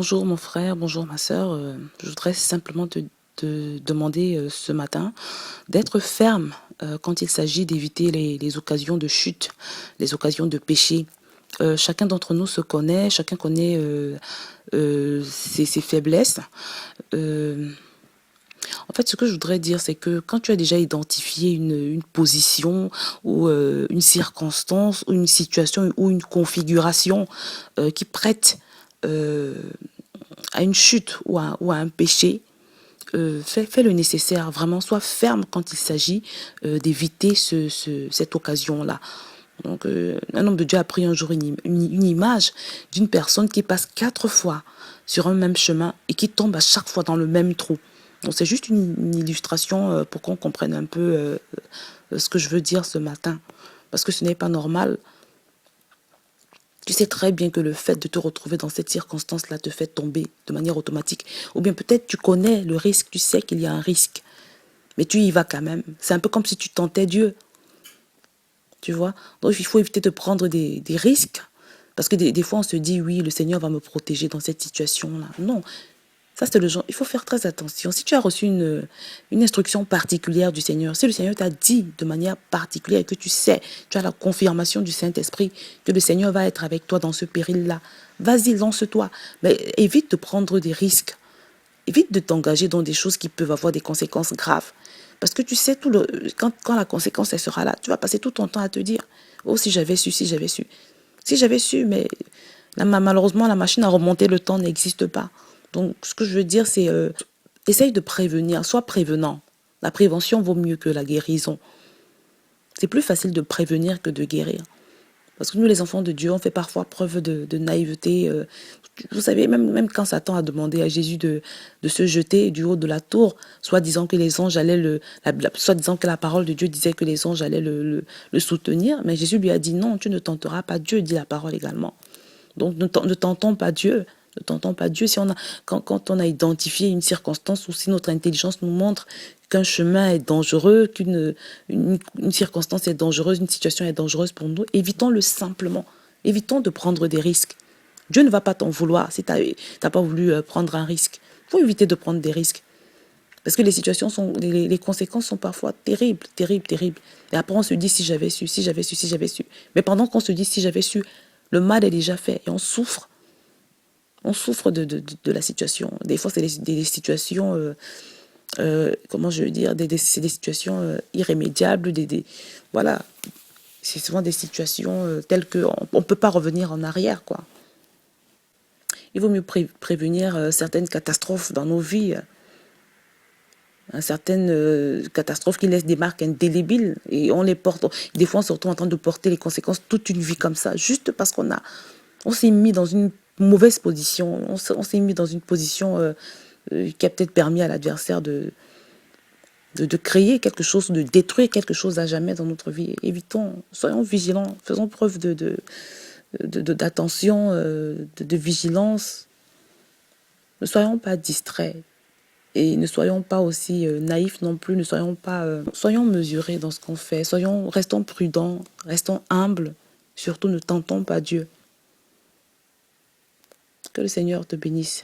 Bonjour mon frère, bonjour ma sœur. Je voudrais simplement te demander ce matin d'être ferme quand il s'agit d'éviter les occasions de chute, les occasions de péché. Chacun d'entre nous se connaît, chacun connaît ses faiblesses. Euh, En fait, ce que je voudrais dire, c'est que quand tu as déjà identifié une position ou une circonstance ou une situation ou une configuration qui prête euh, à une chute ou à un péché, fais le nécessaire, vraiment, sois ferme quand il s'agit d'éviter cette occasion-là. Donc, un homme de Dieu a pris un jour une image d'une personne qui passe 4 fois sur un même chemin et qui tombe à chaque fois dans le même trou. Donc, c'est juste une illustration pour qu'on comprenne un peu ce que je veux dire ce matin. Parce que ce n'est pas normal. Tu sais très bien que le fait de te retrouver dans cette circonstance-là te fait tomber de manière automatique. Ou bien peut-être tu connais le risque, tu sais qu'il y a un risque, mais tu y vas quand même. C'est un peu comme si tu tentais Dieu, tu vois. Donc il faut éviter de prendre des risques, parce que des fois on se dit, oui, le Seigneur va me protéger dans cette situation-là. Non, ça c'est le genre, il faut faire très attention. Si tu as reçu une instruction particulière du Seigneur, si le Seigneur t'a dit de manière particulière et que tu sais, tu as la confirmation du Saint-Esprit que le Seigneur va être avec toi dans ce péril-là, vas-y, lance-toi. Mais évite de prendre des risques. Évite de t'engager dans des choses qui peuvent avoir des conséquences graves. Parce que tu sais, quand la conséquence elle sera là, tu vas passer tout ton temps à te dire, oh, si j'avais su, si j'avais su. Si j'avais su, mais là, malheureusement, la machine à remonter le temps n'existe pas. Donc, ce que je veux dire, c'est essaye de prévenir, sois prévenant. La prévention vaut mieux que la guérison. C'est plus facile de prévenir que de guérir. Parce que nous, les enfants de Dieu, on fait parfois preuve de naïveté. Vous savez, même quand Satan a demandé à Jésus de se jeter du haut de la tour, soit disant que les anges allaient soit disant que la parole de Dieu disait que les anges allaient le soutenir, mais Jésus lui a dit non, tu ne tenteras pas Dieu, dit la parole également. Donc ne tentons pas Dieu. Ne tentons pas Dieu. Si quand on a identifié une circonstance ou si notre intelligence nous montre qu'un chemin est dangereux, une circonstance est dangereuse, une situation est dangereuse pour nous, évitons-le simplement. Évitons de prendre des risques. Dieu ne va pas t'en vouloir si tu n'as pas voulu prendre un risque. Il faut éviter de prendre des risques. Parce que les conséquences sont parfois terribles, terribles, terribles. Et après, on se dit si j'avais su, si j'avais su, si j'avais su. Mais pendant qu'on se dit si j'avais su, le mal est déjà fait et on souffre. On souffre de la situation. Des fois, c'est des situations, comment je veux dire, c'est des situations irrémédiables. Voilà, c'est souvent des situations telles qu'on ne peut pas revenir en arrière, quoi. Il vaut mieux prévenir certaines catastrophes dans nos vies, certaines catastrophes qui laissent des marques indélébiles et on les porte. Des fois, on se retrouve en train de porter les conséquences toute une vie comme ça, juste parce on s'est mis dans une mauvaise position, on s'est mis dans une position qui a peut-être permis à l'adversaire de créer quelque chose, de détruire quelque chose à jamais dans notre vie. Évitons, soyons vigilants, faisons preuve d'attention, de vigilance. Ne soyons pas distraits. Et ne soyons pas aussi naïfs non plus, ne soyons pas, soyons mesurés dans ce qu'on fait, restons prudents, restons humbles, surtout ne tentons pas Dieu. Que le Seigneur te bénisse.